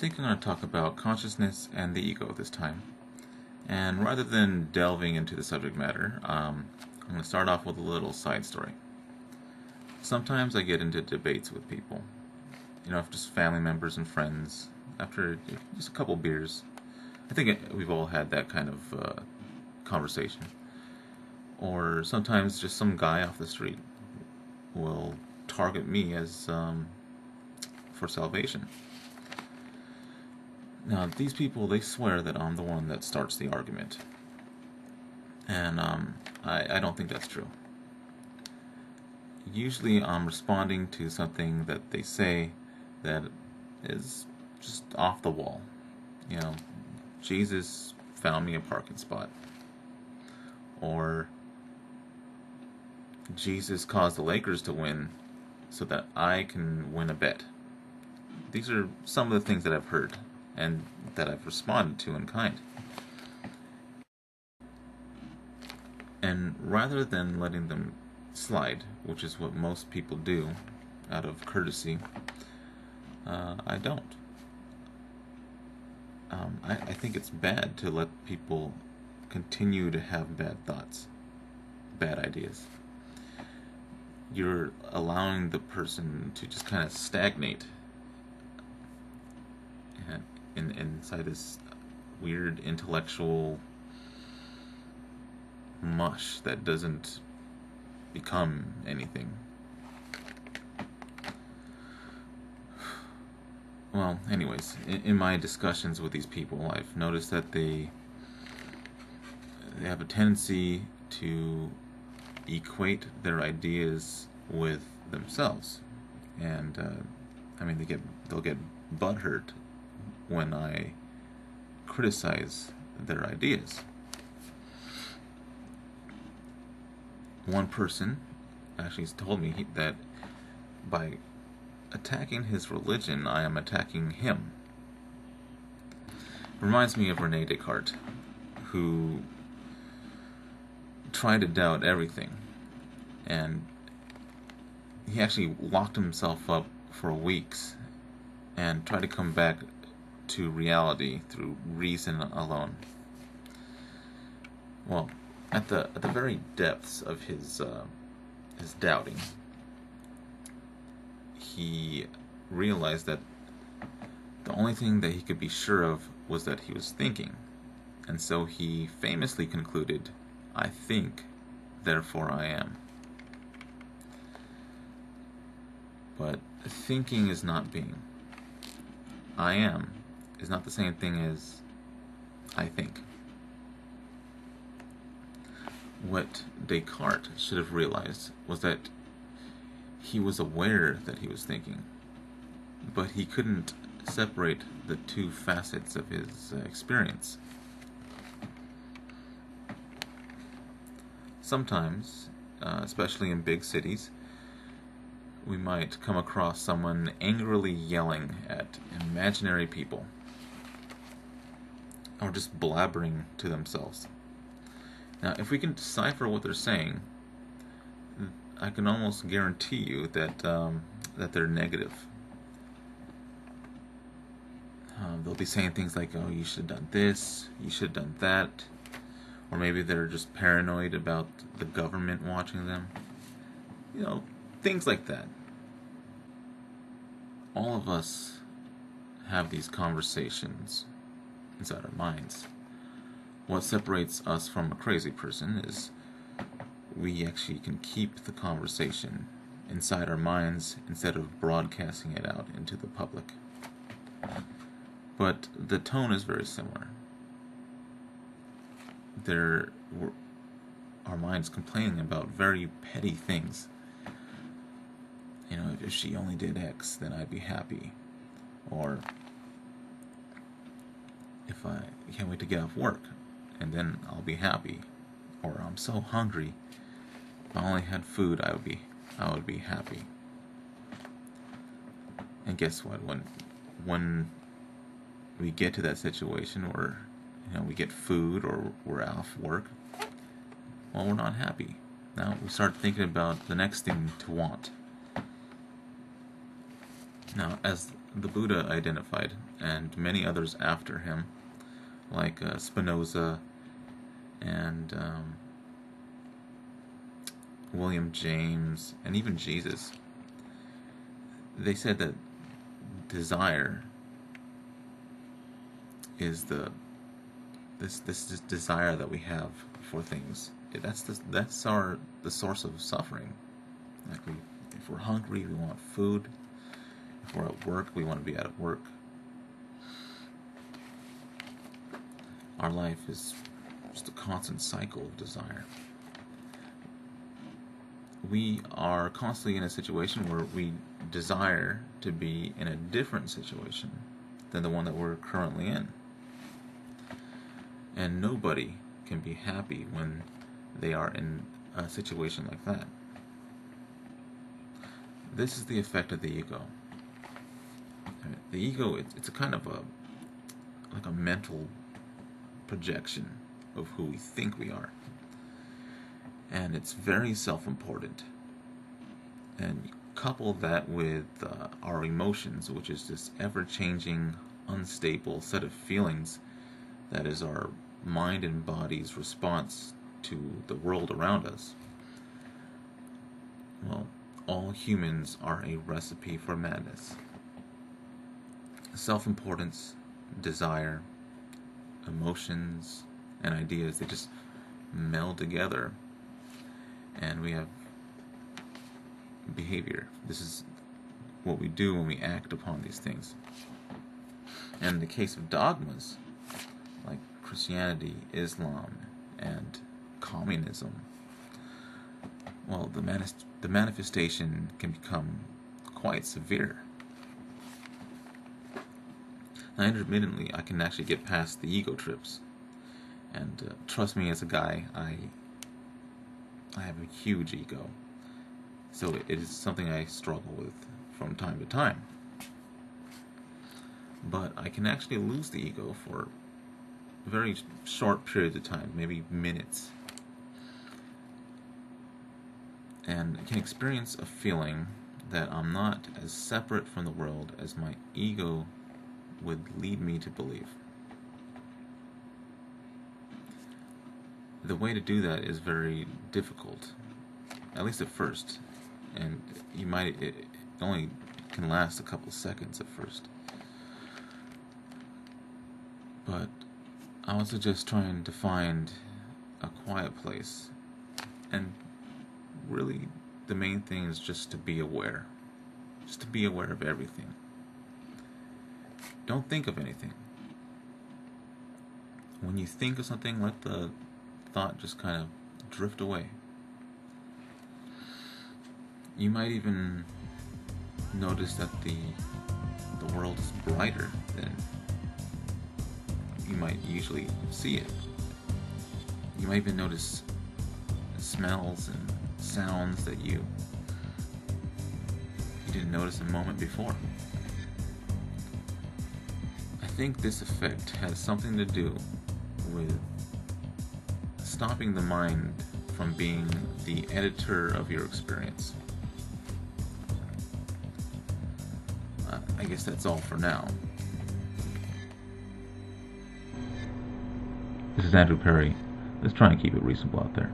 think I'm going to talk about consciousness and the ego this time. And rather than delving into the subject matter, I'm going to start off with a little side story. Sometimes I get into debates with people, just family members and friends, after just a couple beers. I think we've all had that kind of conversation. Or sometimes just some guy off the street will target me as for salvation. Now, these people, they swear that I'm the one that starts the argument. And I don't think that's true. Usually I'm responding to something that they say that is just off the wall. Jesus found me a parking spot. Or Jesus caused the Lakers to win so that I can win a bet. These are some of the things that I've heard and that I've responded to in kind. And rather than letting them slide, which is what most people do out of courtesy, I don't. I think it's bad to let people continue to have bad thoughts, bad ideas. You're allowing the person to just kind of stagnate inside this weird intellectual mush that doesn't become anything. Well, anyways, in my discussions with these people, I've noticed that they have a tendency to equate their ideas with themselves, and they'll get butthurt when I criticize their ideas. One person actually told me that by attacking his religion, I am attacking him. Reminds me of Rene Descartes, who tried to doubt everything, and he actually locked himself up for weeks and tried to come back to reality through reason alone. Well, at the very depths of his doubting, he realized that the only thing that he could be sure of was that he was thinking, and so he famously concluded, "I think, therefore I am." But thinking is not being. I am is not the same thing as I think. What Descartes should have realized was that he was aware that he was thinking, but he couldn't separate the two facets of his experience. Sometimes, especially in big cities, we might come across someone angrily yelling at imaginary people, or just blabbering to themselves. Now, if we can decipher what they're saying, I can almost guarantee you that they're negative. They'll be saying things like, "Oh, you should have done this, you should have done that," or maybe they're just paranoid about the government watching them. Things like that. All of us have these conversations inside our minds. What separates us from a crazy person is we actually can keep the conversation inside our minds instead of broadcasting it out into the public. But the tone is very similar. Our minds complaining about very petty things. If she only did X, then I'd be happy. Or if I can't wait to get off work, and then I'll be happy. Or I'm so hungry, if I only had food, I would be happy. And guess what? When we get to that situation where we get food or we're off work, well, we're not happy. Now we start thinking about the next thing to want. Now, as the Buddha identified, and many others after him, like Spinoza and William James, and even Jesus. They said that desire is this desire that we have for things. That's the source of suffering. Like if we're hungry, we want food. If we're at work, we want to be at work. Our life is just a constant cycle of desire. We are constantly in a situation where we desire to be in a different situation than the one that we're currently in. And nobody can be happy when they are in a situation like that. This is the effect of the ego. The ego, it's a kind of like a mental projection of who we think we are. And it's very self-important. And couple that with our emotions, which is this ever-changing, unstable set of feelings that is our mind and body's response to the world around us. Well, all humans are a recipe for madness. Self-importance, desire, emotions, and ideas, they just meld together, and we have behavior. This is what we do when we act upon these things. And in the case of dogmas, like Christianity, Islam, and communism, well, the manifestation can become quite severe. Now, intermittently, I can actually get past the ego trips. And trust me, as a guy, I have a huge ego. So it is something I struggle with from time to time. But I can actually lose the ego for very short periods of time, maybe minutes. And I can experience a feeling that I'm not as separate from the world as my ego would lead me to believe. The way to do that is very difficult, at least at first, and it only can last a couple seconds at first. But I was just trying to find a quiet place, and really the main thing is just to be aware of everything. Don't think of anything. When you think of something, let the thought just kind of drift away. You might even notice that the world is brighter than you might usually see it. You might even notice smells and sounds that you didn't notice a moment before. I think this effect has something to do with stopping the mind from being the editor of your experience. I guess that's all for now. This is Andrew Perry. Let's try and keep it reasonable out there.